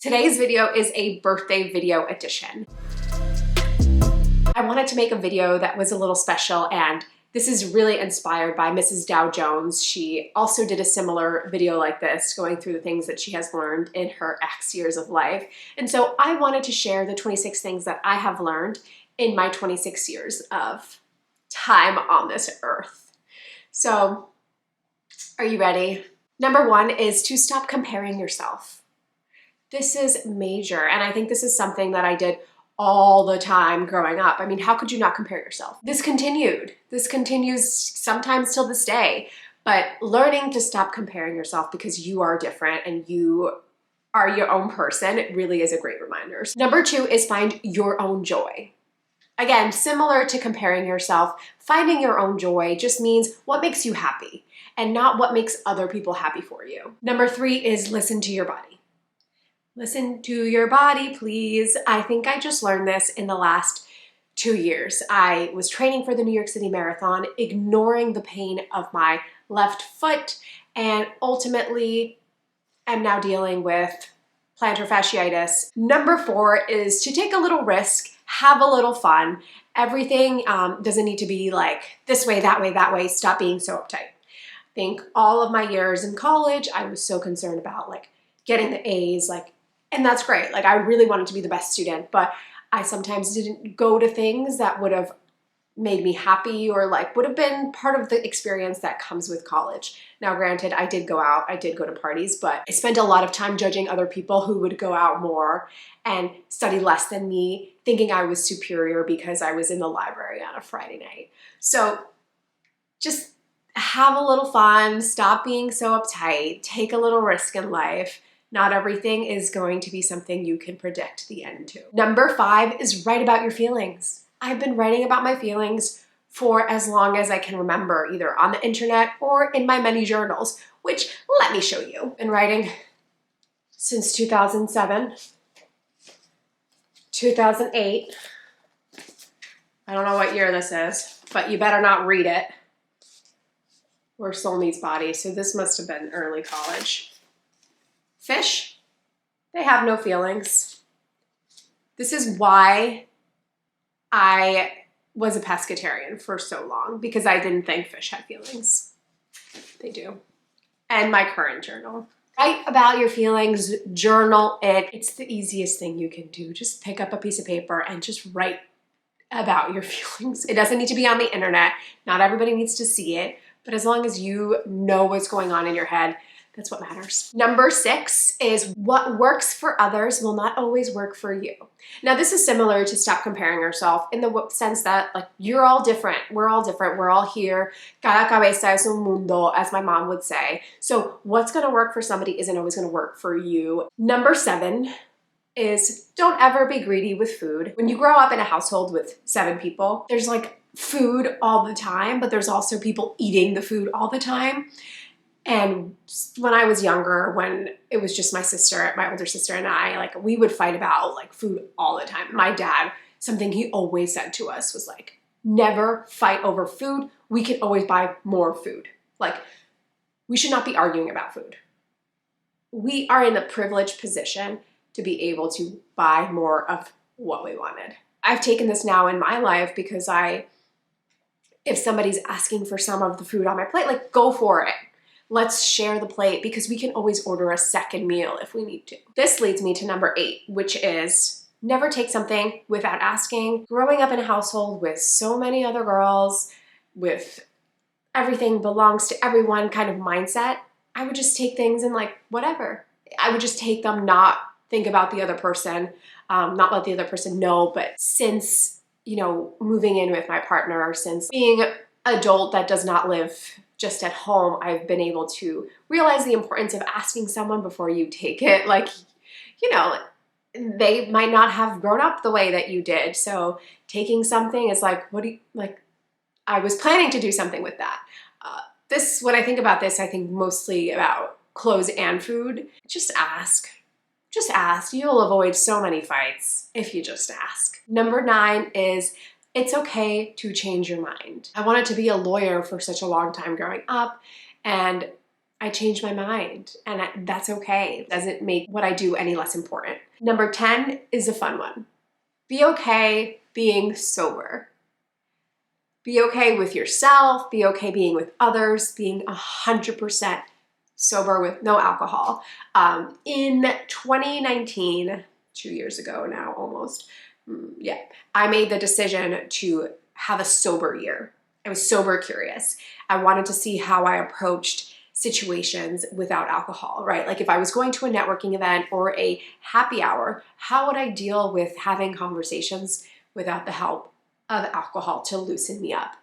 Today's video is a birthday video edition. I wanted to make a video that was a little special, and this is really inspired by Mrs. Dow Jones. She also did a similar video like this, going through the things that she has learned in her X years of life. And so I wanted to share the 26 things that I have learned in my 26 years of time on this earth. So, are you ready? Number one is to stop comparing yourself. This is major, and I think this is something that I did all the time growing up. I mean, how could you not compare yourself? This continues sometimes till this day, but learning to stop comparing yourself because you are different and you are your own person, it really is a great reminder. Number two is find your own joy. Again, similar to comparing yourself, finding your own joy just means what makes you happy and not what makes other people happy for you. Number three is listen to your body. Listen to your body, please. I think I just learned this in the last 2 years. I was training for the New York City Marathon, ignoring the pain of my left foot, and ultimately am now dealing with plantar fasciitis. Number four is to take a little risk, have a little fun. Everything doesn't need to be like this way, that way, stop being so uptight. I think all of my years in college, I was so concerned about like getting the A's, and that's great. Like I really wanted to be the best student, but I sometimes didn't go to things that would have made me happy or like would have been part of the experience that comes with college. Now, granted, I did go out, I did go to parties, but I spent a lot of time judging other people who would go out more and study less than me, thinking I was superior because I was in the library on a Friday night. So just have a little fun, stop being so uptight, take a little risk in life. Not everything is going to be something you can predict the end to. Number five is write about your feelings. I've been writing about my feelings for as long as I can remember, either on the internet or in my many journals, which let me show you. I've been writing since 2007, 2008. I don't know what year this is, but you better not read it. Or Soul Meets Body, so this must have been early college. Fish, they have no feelings. This is why I was a pescatarian for so long, because I didn't think fish had feelings. They do. And my current journal. Write about your feelings, journal it. It's the easiest thing you can do. Just pick up a piece of paper and just write about your feelings. It doesn't need to be on the internet. Not everybody needs to see it, but as long as you know what's going on in your head, that's what matters. Number six is what works for others will not always work for you. Now, this is similar to stop comparing yourself in the sense that like you're all different. We're all different. We're all here. Cada cabeza es un mundo, as my mom would say. So what's going to work for somebody isn't always going to work for you. Number seven is don't ever be greedy with food. When you grow up in a household with 7 people, there's like food all the time, but there's also people eating the food all the time. And when I was younger, when it was just my older sister and I, like we would fight about like food all the time. My dad, something he always said to us was like, never fight over food. We can always buy more food. Like we should not be arguing about food. We are in a privileged position to be able to buy more of what we wanted. I've taken this now in my life because if somebody's asking for some of the food on my plate, like go for it. Let's share the plate because we can always order a second meal if we need to. This leads me to number 8, which is never take something without asking. Growing up in a household with so many other girls, with everything belongs to everyone kind of mindset, I would just take things and like, whatever. I would just take them, not think about the other person, not let the other person know. But since, moving in with my partner, since being an adult that does not live just at home, I've been able to realize the importance of asking someone before you take it. Like, they might not have grown up the way that you did. So taking something is like, I was planning to do something with that. When I think about this, I think mostly about clothes and food. Just ask. Just ask. You'll avoid so many fights if you just ask. Number 9 is it's okay to change your mind. I wanted to be a lawyer for such a long time growing up, and I change my mind, and that's okay. It doesn't make what I do any less important. Number 10 is a fun one. Be okay being sober. Be okay with yourself, be okay being with others, being 100% sober with no alcohol. In 2019, 2 years ago now almost, yeah, I made the decision to have a sober year. I was sober curious. I wanted to see how I approached situations without alcohol, right? Like if I was going to a networking event or a happy hour, how would I deal with having conversations without the help of alcohol to loosen me up?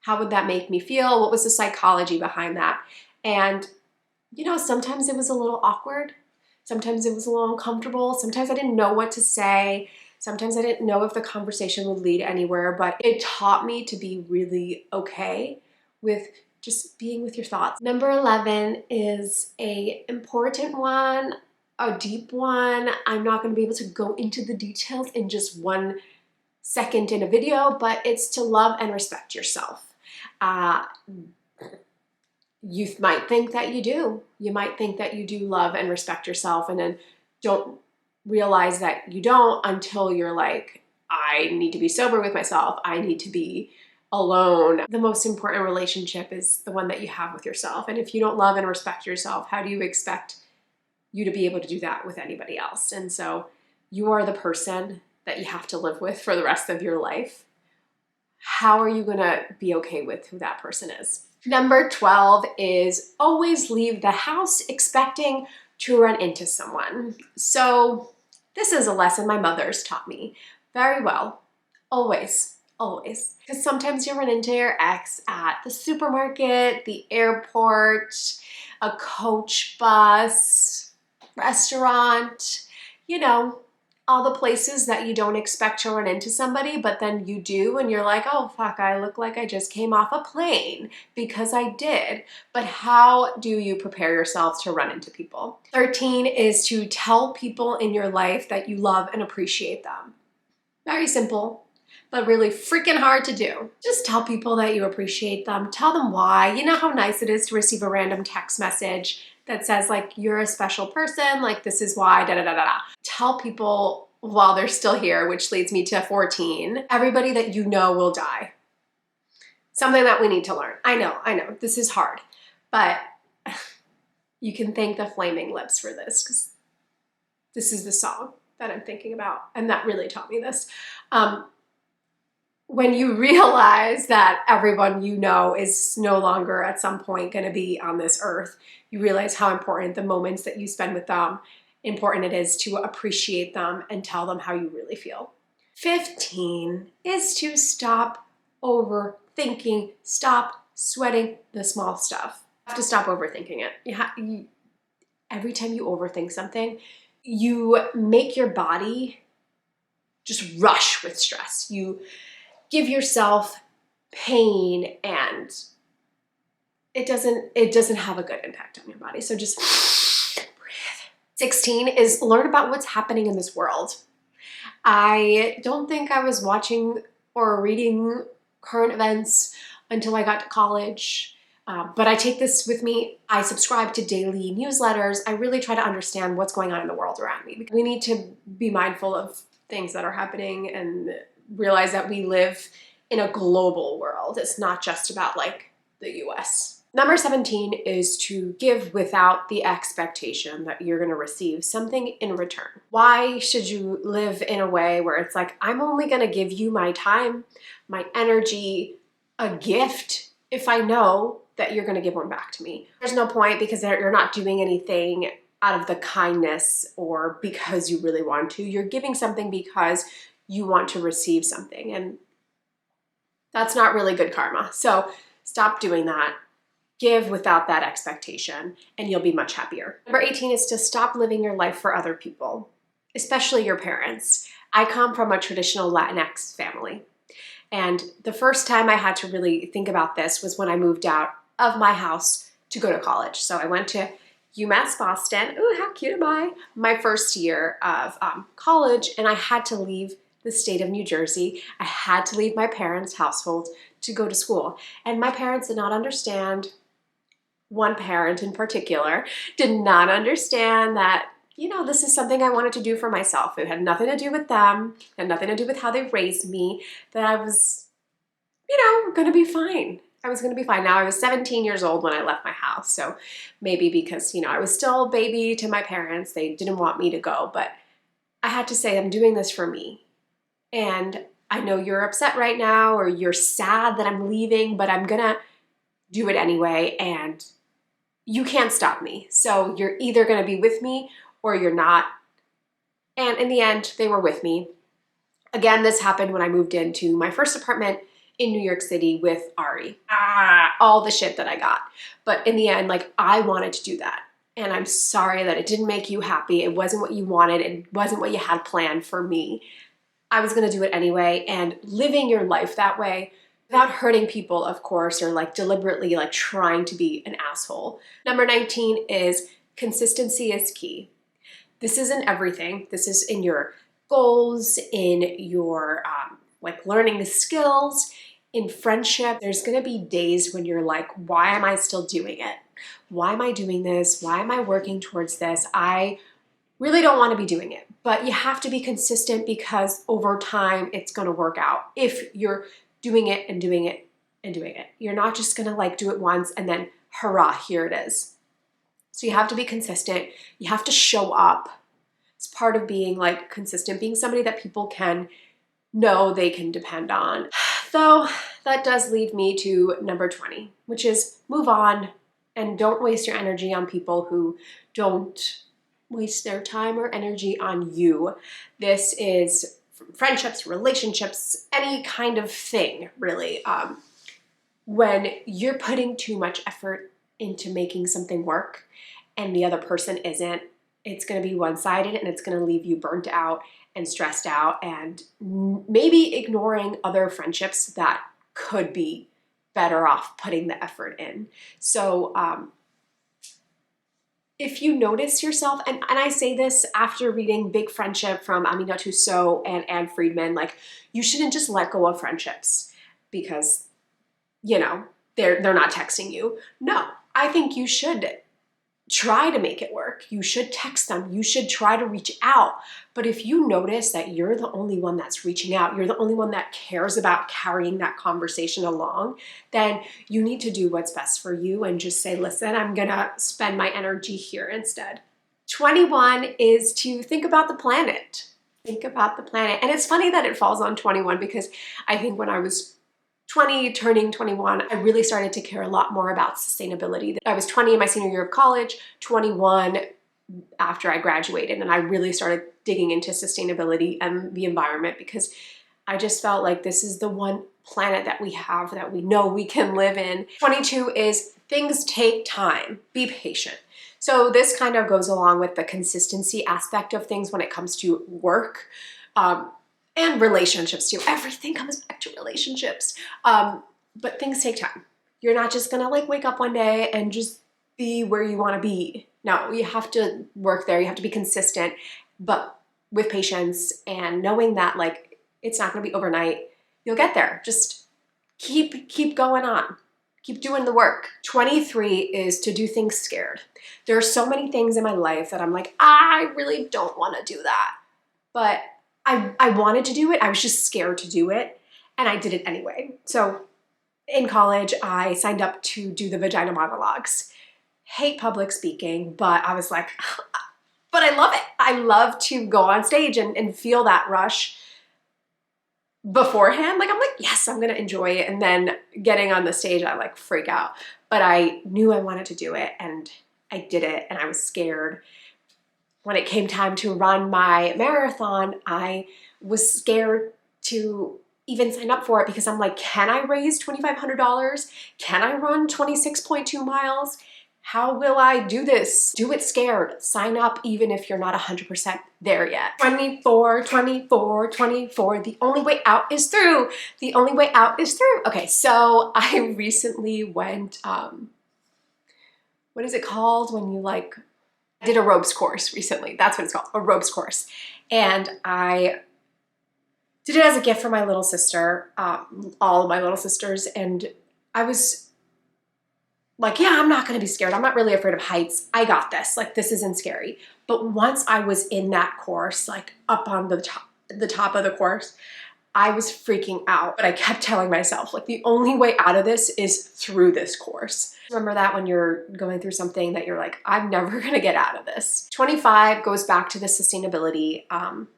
How would that make me feel? What was the psychology behind that? And you know, sometimes it was a little awkward. Sometimes it was a little uncomfortable. Sometimes I didn't know what to say. Sometimes I didn't know if the conversation would lead anywhere, but it taught me to be really okay with just being with your thoughts. Number 11 is an important one, a deep one. I'm not going to be able to go into the details in just 1 second in a video, but it's to love and respect yourself. You might think that you do. You might think that you do love and respect yourself, and then don't realize that you don't until you're like, I need to be sober with myself. I need to be alone. The most important relationship is the one that you have with yourself. And if you don't love and respect yourself, how do you expect you to be able to do that with anybody else? And so you are the person that you have to live with for the rest of your life. How are you gonna be okay with who that person is? Number 12 is always leave the house expecting to run into someone. So this is a lesson my mother's taught me very well. Always, always. Because sometimes you run into your ex at the supermarket, the airport, a coach bus, restaurant, you know, all the places that you don't expect to run into somebody, but then you do, and you're like, oh fuck, I look like I just came off a plane, because I did. But how do you prepare yourself to run into people? 13 is to tell people in your life that you love and appreciate them. Very simple, but really freaking hard to do. Just tell people that you appreciate them. Tell them why. You know how nice it is to receive a random text message that says like, you're a special person, like this is why, da da da da da. Tell people while they're still here, which leads me to 14, everybody that you know will die. Something that we need to learn. I know, this is hard, but you can thank the Flaming Lips for this, because this is the song that I'm thinking about, and that really taught me this. When you realize that everyone you know is no longer at some point going to be on this earth, you realize how important the moments that you spend with them, important it is to appreciate them and tell them how you really feel. 15 is to stop overthinking, stop sweating the small stuff. You have to stop overthinking it. Every time you overthink something, you make your body just rush with stress. You give yourself pain, and it doesn't have a good impact on your body. So just breathe. 16 is learn about what's happening in this world. I don't think I was watching or reading current events until I got to college. But I take this with me. I subscribe to daily newsletters. I really try to understand what's going on in the world around me. We need to be mindful of things that are happening and realize that we live in a global world. It's not just about like the US. Number 17 is to give without the expectation that you're going to receive something in return. Why should you live in a way where it's like, I'm only going to give you my time, my energy, a gift if I know that you're going to give one back to me? There's no point, because you're not doing anything out of the kindness or because you really want to. You're giving something because you want to receive something, and that's not really good karma. So stop doing that. Give without that expectation, and you'll be much happier. Number 18 is to stop living your life for other people, especially your parents. I come from a traditional Latinx family, and the first time I had to really think about this was when I moved out of my house to go to college. So I went to UMass Boston. Ooh, how cute am I? My first year of college, and I had to leave the state of New Jersey. I had to leave my parents' household to go to school. And my parents did not understand one parent in particular did not understand that, you know, this is something I wanted to do for myself. It had nothing to do with them, it had nothing to do with how they raised me, that I was, you know, gonna be fine. I was gonna be fine. Now, I was 17 years old when I left my house, so maybe because, you know, I was still a baby to my parents, they didn't want me to go, but I had to say, I'm doing this for me. And I know you're upset right now, or you're sad that I'm leaving, but I'm gonna do it anyway, and you can't stop me. So you're either gonna be with me or you're not. And in the end, they were with me. Again, this happened when I moved into my first apartment in New York City with Ari. All the shit that I got. But in the end, like, I wanted to do that. And I'm sorry that it didn't make you happy. It wasn't what you wanted. It wasn't what you had planned for me. I was gonna do it anyway, and living your life that way without hurting people, of course, or like deliberately like trying to be an asshole. Number 19 is consistency is key. This isn't everything. This is in your goals, in your like learning the skills, in friendship. There's gonna be days when you're like, why am I still doing it? Why am I doing this? Why am I working towards this? I really don't want to be doing it, but you have to be consistent because over time it's going to work out if you're doing it and doing it and doing it. You're not just going to like do it once and then hurrah, here it is. So you have to be consistent. You have to show up. It's part of being like consistent, being somebody that people can know they can depend on. Though that does lead me to number 20, which is move on and don't waste your energy on people who don't waste their time or energy on you. This is friendships, relationships, any kind of thing, really. When you're putting too much effort into making something work and the other person isn't, it's going to be one-sided and it's going to leave you burnt out and stressed out and maybe ignoring other friendships that could be better off putting the effort in. So, if you notice yourself, and I say this after reading Big Friendship from Aminatou Sow and Anne Friedman, like, you shouldn't just let go of friendships because, you know, they're not texting you. No, I think you should try to make it work. You should text them. You should try to reach out. But if you notice that you're the only one that's reaching out, you're the only one that cares about carrying that conversation along, then you need to do what's best for you and just say, listen, I'm gonna spend my energy here instead. 21 is to think about the planet. Think about the planet. And it's funny that it falls on 21 because I think when I was 20, turning 21, I really started to care a lot more about sustainability. I was 20 in my senior year of college, 21 after I graduated, and I really started digging into sustainability and the environment because I just felt like this is the one planet that we have that we know we can live in. 22 is things take time. Be patient. So this kind of goes along with the consistency aspect of things when it comes to work. And relationships too. Everything comes back to relationships. But things take time. You're not just gonna like wake up one day and just be where you wanna be. No, you have to work there. You have to be consistent, but with patience and knowing that like it's not gonna be overnight. You'll get there. Just keep going on. Keep doing the work. 23 is to do things scared. There are so many things in my life that I'm like, I really don't wanna do that. But I wanted to do it, I was just scared to do it, and I did it anyway. So in college, I signed up to do the vagina monologues. Hate public speaking, but I was like, but I love it. I love to go on stage and feel that rush beforehand. Like, I'm like, yes, I'm gonna enjoy it. And then getting on the stage, I like freak out. But I knew I wanted to do it, and I did it, and I was scared. When it came time to run my marathon, I was scared to even sign up for it because I'm like, can I raise $2,500? Can I run 26.2 miles? How will I do this? Do it scared. Sign up even if you're not 100% there yet. 24, 24, 24. The only way out is through. The only way out is through. Okay, so I recently went, what is it called when you like, I did a ropes course recently. That's what it's called, a ropes course. And I did it as a gift for my little sister, all of my little sisters. And I was like, yeah, I'm not gonna be scared. I'm not really afraid of heights. I got this. Like, this isn't scary. But once I was in that course, like up on the top of the course, I was freaking out. But I kept telling myself, like, the only way out of this is through this course. Remember that when you're going through something that you're like, I'm never gonna get out of this. 25 goes back to the sustainability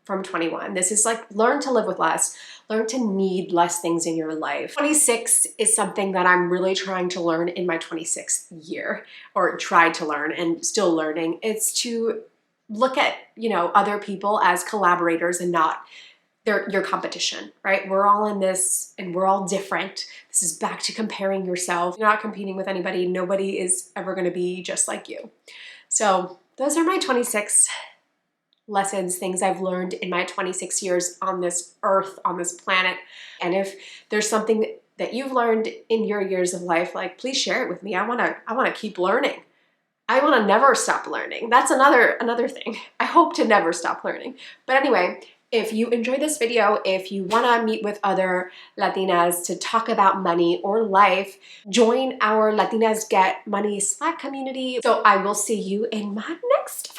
from 21. This is like, learn to live with less, learn to need less things in your life. 26 is something that I'm really trying to learn in my 26th year, or tried to learn and still learning. It's to look at, you know, other people as collaborators and not your competition, right? We're all in this and we're all different. This is back to comparing yourself. You're not competing with anybody. Nobody is ever going to be just like you. So those are my 26 lessons, things I've learned in my 26 years on this earth, on this planet. And if there's something that you've learned in your years of life, like, please share it with me. I want to keep learning. I want to never stop learning. That's another thing. I hope to never stop learning. But anyway, if you enjoyed this video, if you want to meet with other Latinas to talk about money or life, join our Latinas Get Money Slack community. So I will see you in my next